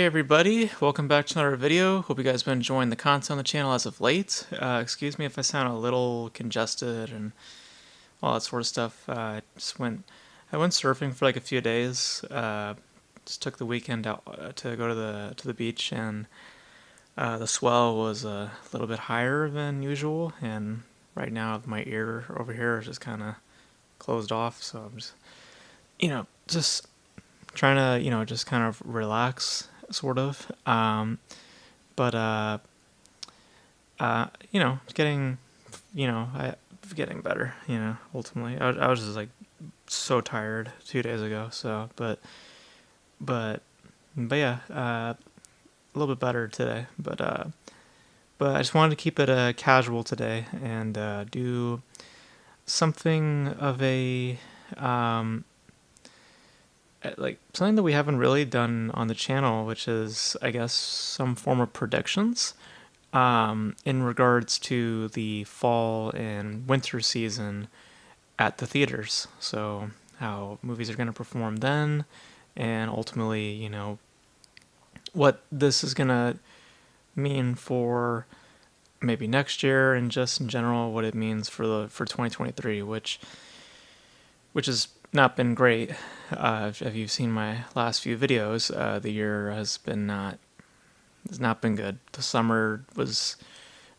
everybody, welcome back to another video. Hope you guys have been enjoying the content on the channel as of late. Excuse me if I sound a little congested and all that sort of stuff. I went surfing for like a few days. Just took the weekend out to go to the beach, and the swell was a little bit higher than usual. And right now my ear over here is just kind of closed off, so I'm just trying to just kind of relax, sort of. It's getting better. Ultimately, I was just like so tired 2 days ago. So, but yeah, a little bit better today. But I just wanted to keep it casual today and do something of a like something that we haven't really done on the channel, which is, I guess, some form of predictions in regards to the fall and winter season at the theaters. So how movies are going to perform then, and ultimately, what this is going to mean for maybe next year, and just in general what it means for 2023, which has not been great. If you've seen my last few videos, the year has not been good. The summer was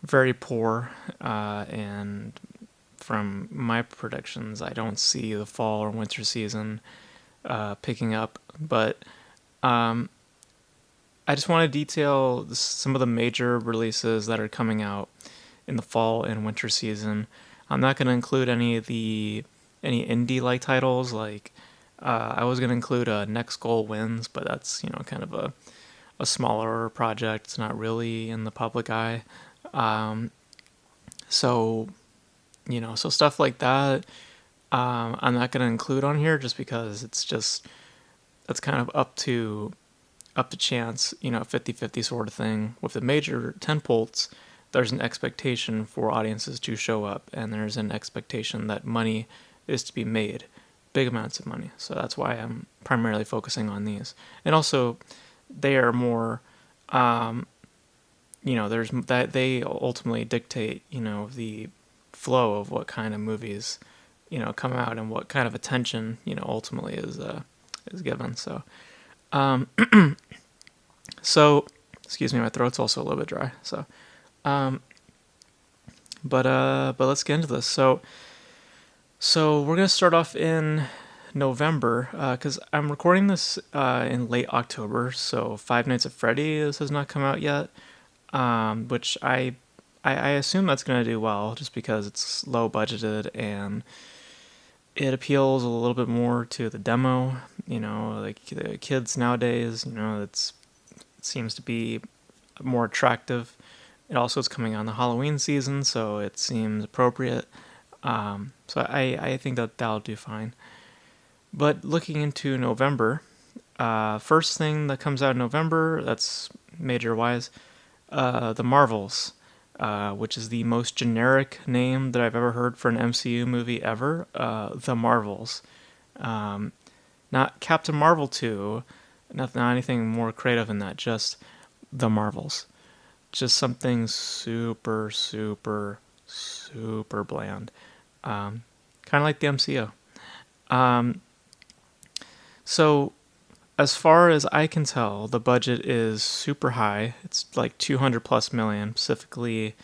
very poor, and from my predictions, I don't see the fall or winter season picking up. But I just want to detail some of the major releases that are coming out in the fall and winter season. I'm not going to include any indie-like titles. Like I was going to include Next Goal Wins, but that's kind of a smaller project. It's not really in the public eye. So stuff like that I'm not going to include on here, just because that's kind of up to chance, 50-50 sort of thing. With the major tentpoles, there's an expectation for audiences to show up, and there's an expectation that money is to be made, big amounts of money. So that's why I'm primarily focusing on these. And also, they are more, there's that they ultimately dictate, the flow of what kind of movies, come out, and what kind of attention, ultimately is given. So, so, excuse me, my throat's also a little bit dry. So, but let's get into this. So we're gonna start off in November, because I'm recording this in late October. So Five Nights at Freddy's has not come out yet, which I assume that's gonna do well, just because it's low budgeted and it appeals a little bit more to the demo. Like the kids nowadays, it seems to be more attractive. It also is coming on the Halloween season, so it seems appropriate. So I think that'll do fine. But looking into November, first thing that comes out in November that's major-wise, The Marvels, which is the most generic name that I've ever heard for an MCU movie ever. The Marvels. Not Captain Marvel 2, not anything more creative than that, just The Marvels. Just something super, super, super bland. Kind of like the MCU. So, as far as I can tell, the budget is super high. It's like 200 plus million, specifically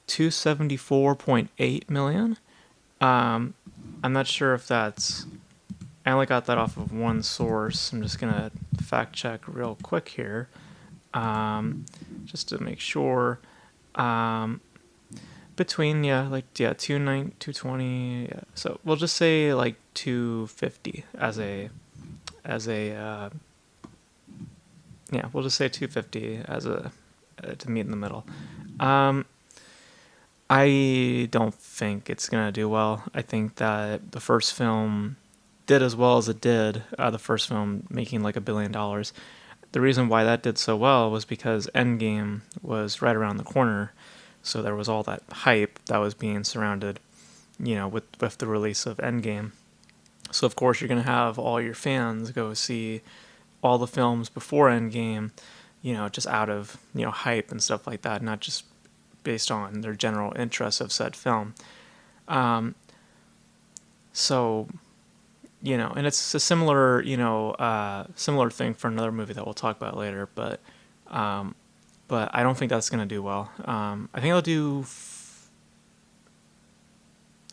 274.8 million. I'm not sure if that's... I only got that off of one source. I'm just gonna fact check real quick here, just to make sure. Between 220, yeah. So we'll just say like 250 we'll just say 250 to meet in the middle. I don't think it's gonna do well. I think that the first film did as well as it did. The first film making like $1 billion. The reason why that did so well was because Endgame was right around the corner. So there was all that hype that was being surrounded, with the release of Endgame. So of course you're going to have all your fans go see all the films before Endgame, just out of hype and stuff like that, not just based on their general interest of said film. So and it's a similar similar thing for another movie that we'll talk about later, but I don't think that's gonna do well. I think they'll do.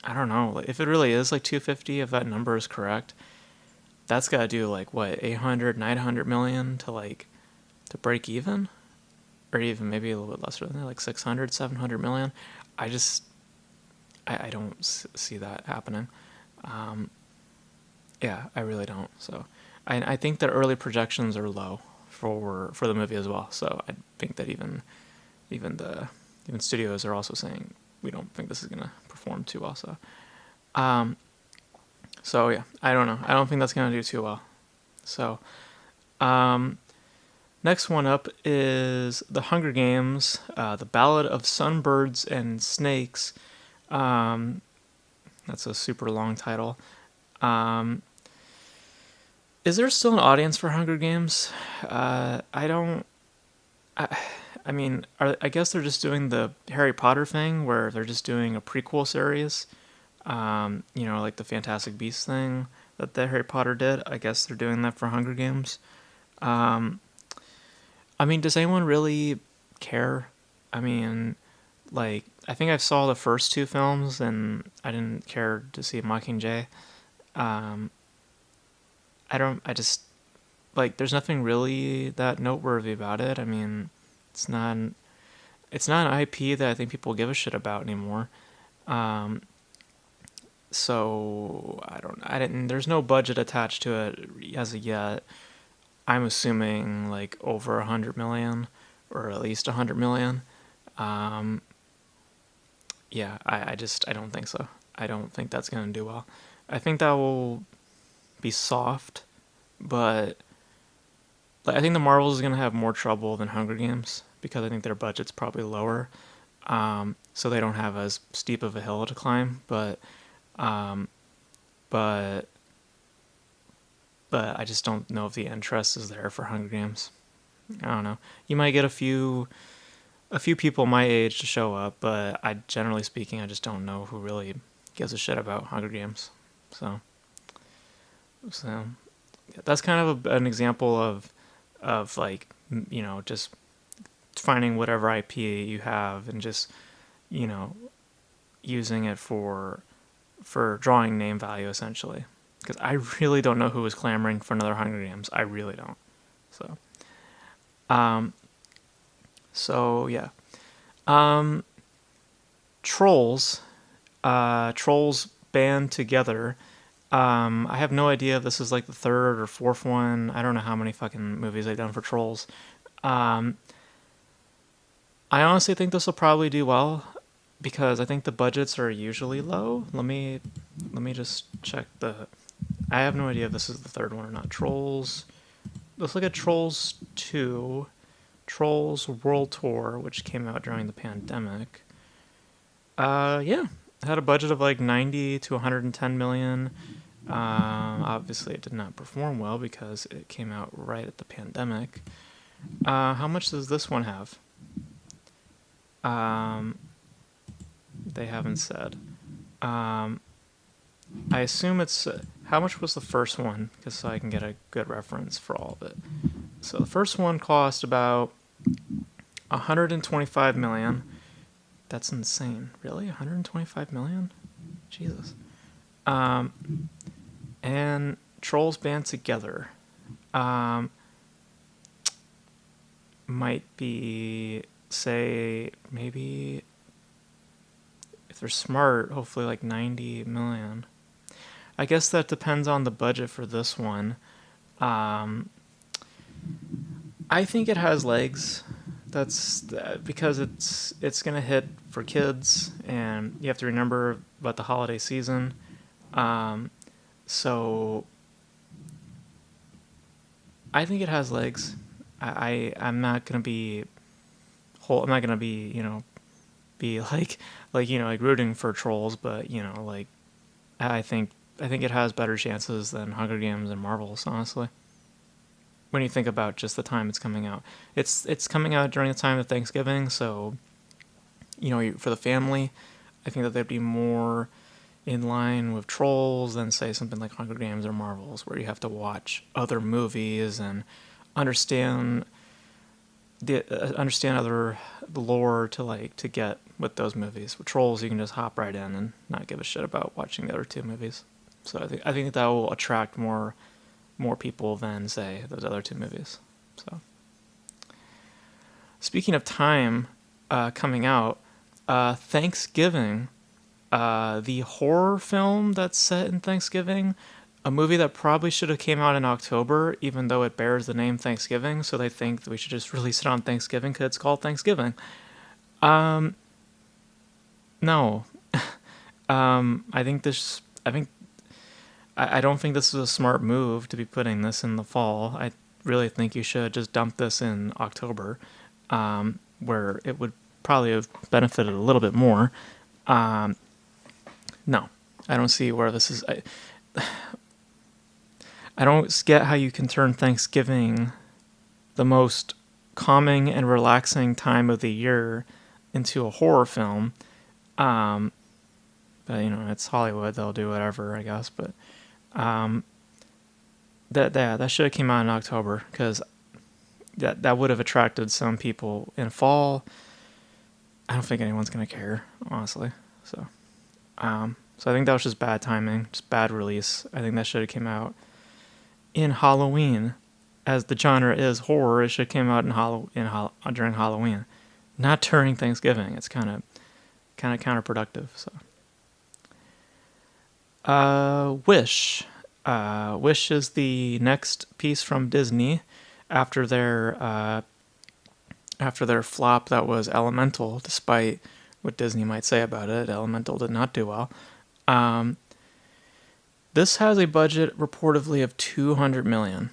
I don't know if it really is like 250. If that number is correct, that's got to do like what 800, 900 million to break even, or even maybe a little bit lesser than that, like 600, 700 million. I just I don't see that happening. Yeah, I really don't. So I think the early projections are low for the movie as well. So I think that even studios are also saying we don't think this is gonna perform too well. So yeah, I don't know. I don't think that's gonna do too well. So next one up is The Hunger Games, The Ballad of Sunbirds and Snakes. That's a super long title. Is there still an audience for Hunger Games? I don't. I mean, I guess they're just doing the Harry Potter thing where they're just doing a prequel series. Like the Fantastic Beasts thing that the Harry Potter did. I guess they're doing that for Hunger Games. I mean, does anyone really care? I mean, like, I think I saw the first two films and I didn't care to see Mockingjay. I just, like, there's nothing really that noteworthy about it. I mean, it's not, it's not an IP that I think people give a shit about anymore. So there's no budget attached to it as of yet. I'm assuming like over 100 million or at least 100 million. Yeah, I don't think so. I don't think that's going to do well. I think that will be soft, but like, I think the Marvels is going to have more trouble than Hunger Games because I think their budget's probably lower. So they don't have as steep of a hill to climb, um, but I just don't know if the interest is there for Hunger Games. I don't know. You might get a few people my age to show up, but generally speaking, I just don't know who really gives a shit about Hunger Games. So yeah, that's kind of an example of like just finding whatever IP you have and just you know using it for drawing name value essentially. Because I really don't know who was clamoring for another Hunger Games. I really don't. So, um, yeah. Trolls, Trolls band together. I have no idea if this is like the third or fourth one. I don't know how many fucking movies they've done for Trolls. Um, I honestly think this will probably do well because I think the budgets are usually low. Let me just check the. I have no idea if this is the third one or not. Trolls. Let's look at Trolls 2. Trolls World Tour, which came out during the pandemic. Yeah, it had a budget of like 90 to 110 million. Obviously, it did not perform well because it came out right at the pandemic. How much does this one have? They haven't said. I assume it's how much was the first one, because so I can get a good reference for all of it. So the first one cost about 125 million. That's insane. Really? 125 million? Jesus. And Trolls Band Together. Might be, say, maybe if they're smart, hopefully like 90 million. I guess that depends on the budget for this one. I think it has legs. That's because it's gonna hit for kids, and you have to remember about the holiday season. So I think it has legs. I'm not gonna be I'm not gonna be be like like rooting for Trolls, but like I think it has better chances than Hunger Games and Marvels, honestly. when you think about just the time it's coming out. It's coming out during the time of Thanksgiving, so for the family, I think that they'd be more in line with Trolls than say something like Hunger Games or Marvels, where you have to watch other movies and understand understand other lore to get with those movies. With Trolls, you can just hop right in and not give a shit about watching the other two movies. So I think that will attract more people than say those other two movies. So speaking of time coming out, Thanksgiving, the horror film that's set in Thanksgiving, a movie that probably should have came out in October, even though it bears the name Thanksgiving, so they think that we should just release it on Thanksgiving because it's called Thanksgiving. No. I think this. I don't think this is a smart move to be putting this in the fall. I really think you should just dump this in October, where it would probably have benefited a little bit more. No, I don't see where this is. I don't get how you can turn Thanksgiving, the most calming and relaxing time of the year, into a horror film. But it's Hollywood; they'll do whatever, I guess. But that should have came out in October, because that would have attracted some people in fall. I don't think anyone's gonna care, honestly. So I think that was just bad timing, just bad release. I think that should have came out in Halloween, as the genre is horror. It should have came out during Halloween, not during Thanksgiving. It's kind of counterproductive. So, Wish. Wish is the next piece from Disney after their flop that was Elemental. Despite what Disney might say about it, Elemental did not do well. This has a budget reportedly of $200 million.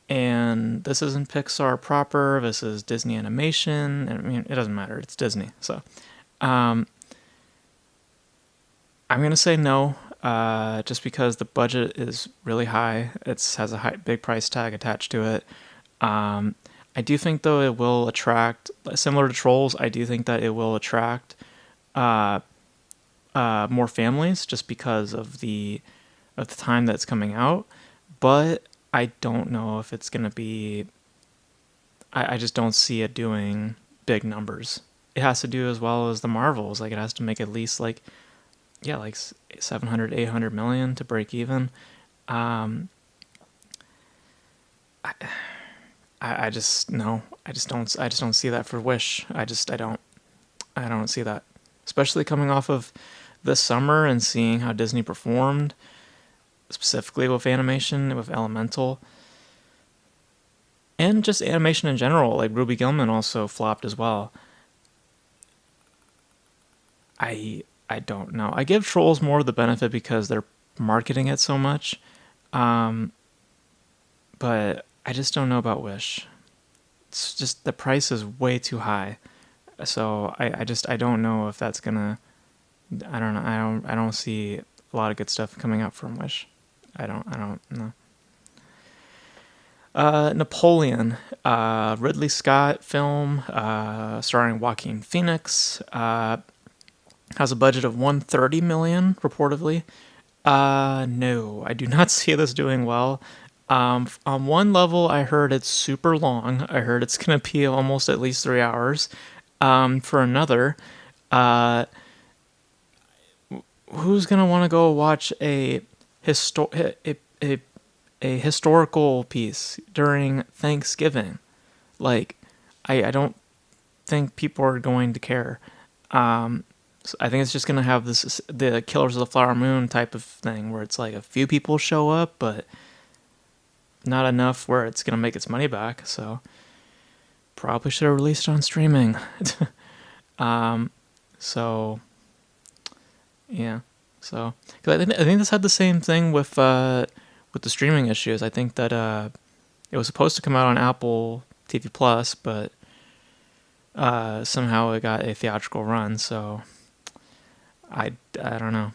And this isn't Pixar proper. This is Disney Animation. I mean, it doesn't matter. It's Disney. So I'm going to say no, just because the budget is really high. It has a big price tag attached to it. I do think, though, it will attract, similar to Trolls, I do think that it will attract more families, just because of the time that's coming out. But I don't know if it's going to be... I just don't see it doing big numbers. It has to do as well as the Marvels. Like, it has to make at least, like 700, 800 million to break even. I just don't see that for Wish. I don't see that, especially coming off of this summer and seeing how Disney performed, specifically with animation, with Elemental, and just animation in general. Like, Ruby Gillman also flopped as well. I don't know. I give Trolls more of the benefit because they're marketing it so much, but I just don't know about Wish. It's just the price is way too high, so I don't know if that's gonna. I don't know. I don't see a lot of good stuff coming out from Wish. I don't know. Napoleon, Ridley Scott film, starring Joaquin Phoenix, has a budget of $130 million reportedly. No, I do not see this doing well. On one level, I heard it's super long. I heard it's gonna be almost at least 3 hours. For another, who's gonna want to go watch a historical piece during Thanksgiving? Like, I don't think people are going to care. So I think it's just gonna have the Killers of the Flower Moon type of thing, where it's like a few people show up, but not enough where it's gonna make its money back. So probably should have released it on streaming. So yeah. So, because I think this had the same thing with the streaming issues. I think that it was supposed to come out on Apple TV Plus, but somehow it got a theatrical run. So I don't know.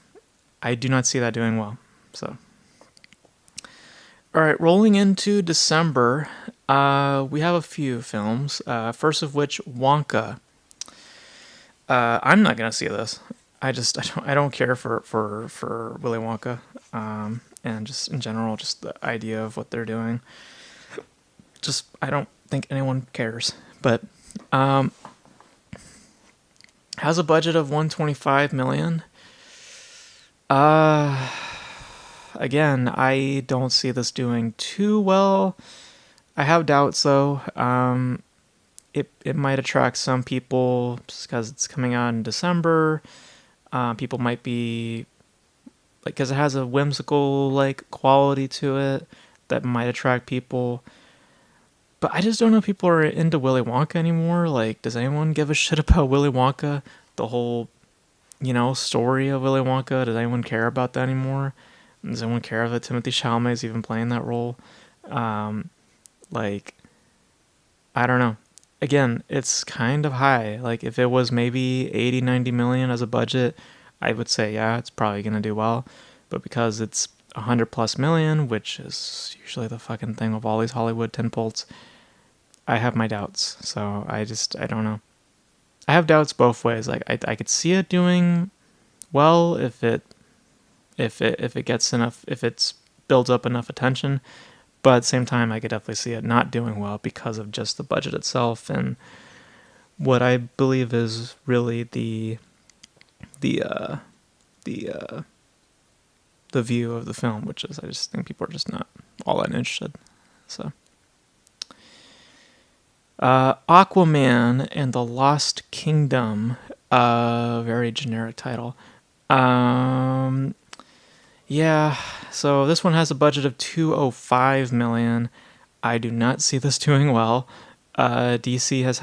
I do not see that doing well. So, all right, rolling into December, We have a few films. First of which, Wonka. I'm not gonna see this. I don't care for Willy Wonka, and just in general, just the idea of what they're doing. Just I don't think anyone cares. But has a budget of 125 million. Uh, Again, I don't see this doing too well. I have doubts though. It might attract some people just because it's coming out in December. People might be like, because it has a whimsical like quality to it that might attract people. But I just don't know if people are into Willy Wonka anymore. Like, does anyone give a shit about Willy Wonka? The whole, story of Willy Wonka. Does anyone care about that anymore? Does anyone care that Timothy Chalamet is even playing that role? Um, like, I don't know. Again, it's kind of high. Like, if it was maybe 80, 90 million as a budget, I would say, yeah, it's probably going to do well. But because it's 100 plus million, which is usually the fucking thing of all these Hollywood tentpoles, I have my doubts. So I don't know. I have doubts both ways. Like, I could see it doing well if it gets enough, if it's builds up enough attention. But at the same time, I could definitely see it not doing well because of just the budget itself and what I believe is really the uh, the the view of the film, which is I just think people are just not all that interested. So, Aquaman and the Lost Kingdom, very generic title. Um, yeah, so this one has a budget of 205 million. I do not see this doing well. DC has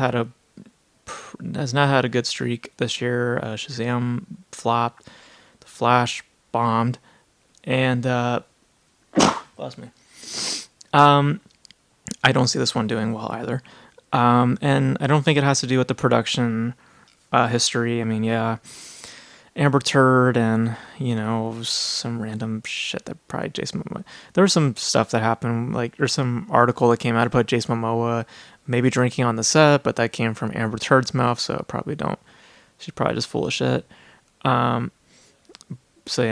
not had a good streak this year. Shazam flopped, The Flash bombed, and bless me. Um, I don't see this one doing well either. And I don't think it has to do with the production history. I mean, yeah, Amber Turd and some random shit that probably Jason Momoa. There was some stuff that happened, like there's some article that came out about Jason Momoa maybe drinking on the set, but that came from Amber Turd's mouth, so probably don't. She's probably just full of shit. Um, so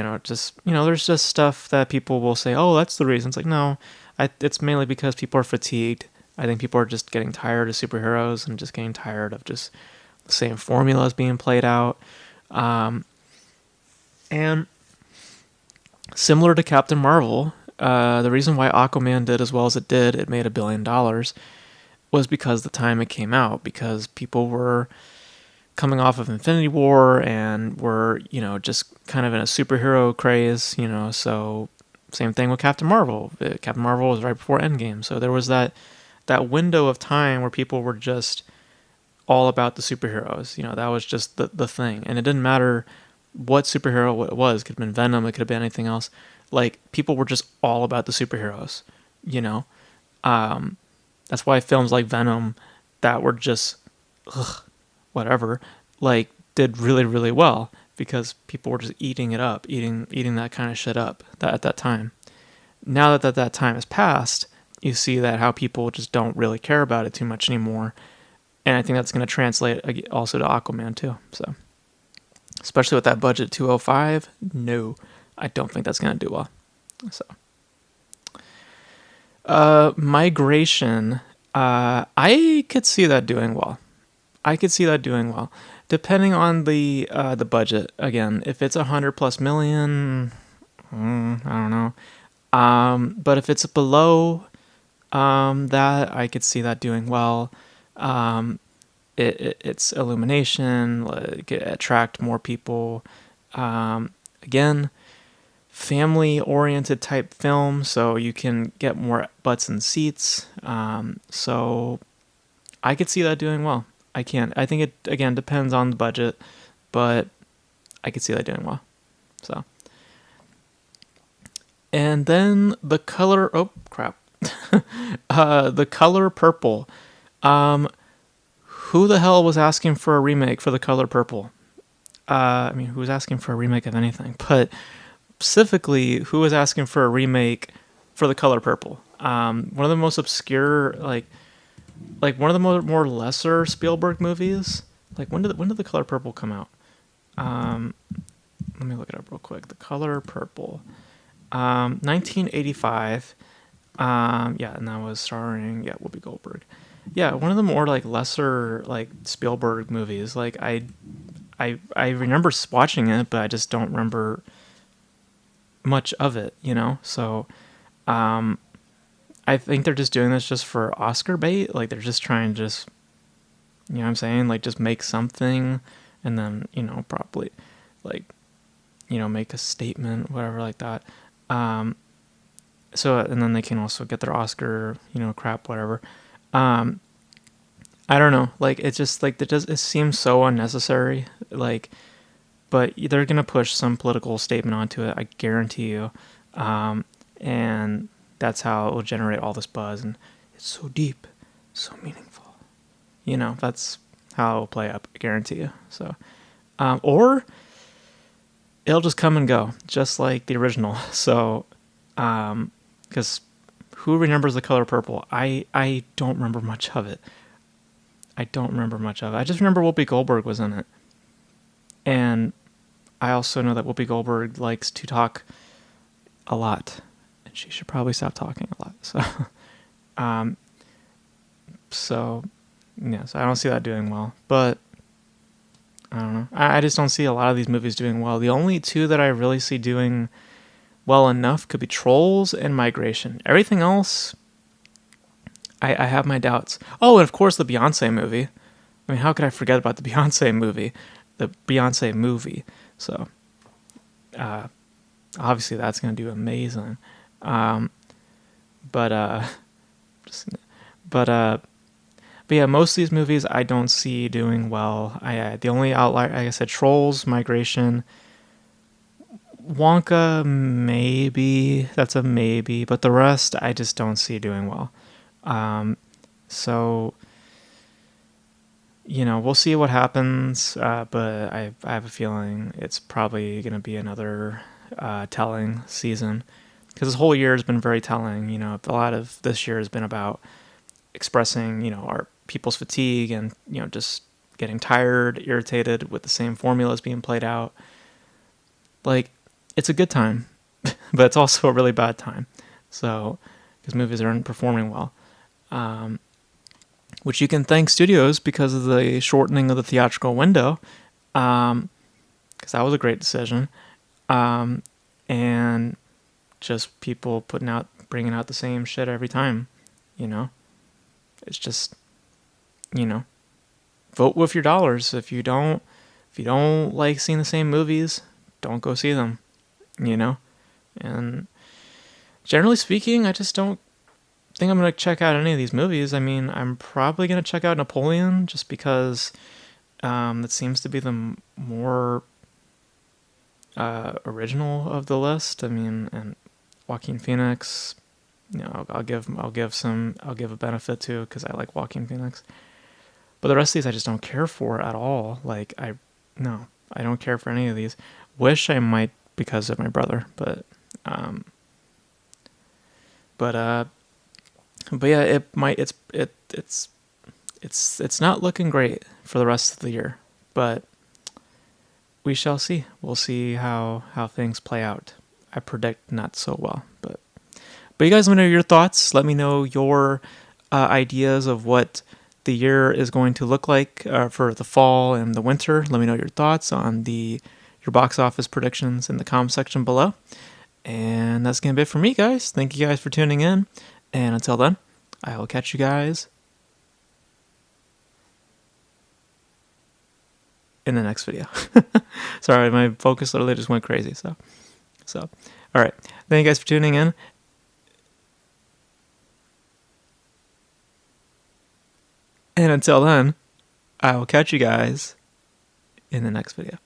there's just stuff that people will say, oh, that's the reason. It's like, no, it's mainly because people are fatigued. I think people are just getting tired of superheroes and just getting tired of just the same formulas being played out. And similar to Captain Marvel, the reason why Aquaman did as well as it did, it made $1 billion, was because the time it came out, because people were coming off of Infinity War and were, just kind of in a superhero craze, so same thing with Captain Marvel. Captain Marvel was right before Endgame, so there was that window of time where people were just all about the superheroes. That was just the thing. And it didn't matter what superhero it was. It could have been Venom. It could have been anything else. Like, people were just all about the superheroes, That's why films like Venom that were just, whatever, like, did really, really well. Because people were just eating it up, eating that kind of shit up at that time. Now that time has passed, you see that how people just don't really care about it too much anymore. And I think that's going to translate also to Aquaman too. So, especially with that budget 205, no, I don't think that's going to do well. So, Migration, I could see that doing well. Depending on the budget. Again, if it's 100 plus million, I don't know. But if it's below that, I could see that doing well. It's illumination, like, attract more people. Again, family-oriented type film, so you can get more butts and seats. So I could see that doing well. I think it, again, depends on the budget, but I could see that doing well. So. And then The Color... Oh, crap. The Color Purple. Who the hell was asking for a remake for The Color Purple? Who was asking for a remake of anything? But specifically, who was asking for a remake for The Color Purple? One of the most obscure, like one of the more lesser Spielberg movies. Like when did The Color Purple come out? Um, Let me look it up real quick. The Color Purple, 1985. Yeah, and that was starring Whoopi Goldberg. Yeah, one of the more like lesser like Spielberg movies. Like I remember watching it, but I just don't remember much of it. So I think they're just doing this just for Oscar bait. Like they're just trying to just, you know what I'm saying? Like just make something and then, probably like, make a statement, whatever like that. So, and then they can also get their Oscar, crap, whatever. Um, I don't know. Like it's just like it seems so unnecessary. Like, but they're gonna push some political statement onto it. I guarantee you. And that's how it will generate all this buzz. And it's so deep, so meaningful. That's how it'll play up. I guarantee you. So, or it'll just come and go, just like the original. So, because who remembers The Color Purple? I don't remember much of it. I don't remember much of it. I just remember Whoopi Goldberg was in it. And I also know that Whoopi Goldberg likes to talk a lot. And she should probably stop talking a lot. So, um, so yeah, so I don't see that doing well. But I don't know. I just don't see a lot of these movies doing well. The only two that I really see doing well enough could be Trolls and Migration. Everything else, I have my doubts. Oh, and of course the Beyonce movie. I mean, how could I forget about the Beyonce movie? The Beyonce movie. So, obviously that's going to do amazing. Um, but, just, but yeah, most of these movies I don't see doing well. The only outlier, like I said, Trolls, Migration, Wonka, maybe. That's a maybe. But the rest I just don't see doing well. So, we'll see what happens. But I have a feeling it's probably going to be another telling season. Because this whole year has been very telling. A lot of this year has been about expressing, our people's fatigue and, just getting tired, irritated with the same formulas being played out. Like, it's a good time, but it's also a really bad time. So, because movies aren't performing well. Which you can thank studios because of the shortening of the theatrical window. Because that was a great decision. And just people bringing out the same shit every time, It's just, vote with your dollars. If you don't like seeing the same movies, don't go see them, And generally speaking, I just don't think I'm going to check out any of these movies. I mean, I'm probably going to check out Napoleon just because that seems to be the more original of the list. I mean, and Joaquin Phoenix, I'll give a benefit to because I like Joaquin Phoenix. But the rest of these I just don't care for at all. Like I don't care for any of these. Wish I might because of my brother, but yeah, it's not looking great for the rest of the year, but we shall see. We'll see how things play out. I predict not so well, but you guys let me know your thoughts. Let me know your ideas of what the year is going to look like for the fall and the winter. Let me know your thoughts on your box office predictions in the comment section below. And that's going to be it for me, guys. Thank you guys for tuning in. And until then, I will catch you guys in the next video. Sorry, my focus literally just went crazy. So, all right. Thank you guys for tuning in. And until then, I will catch you guys in the next video.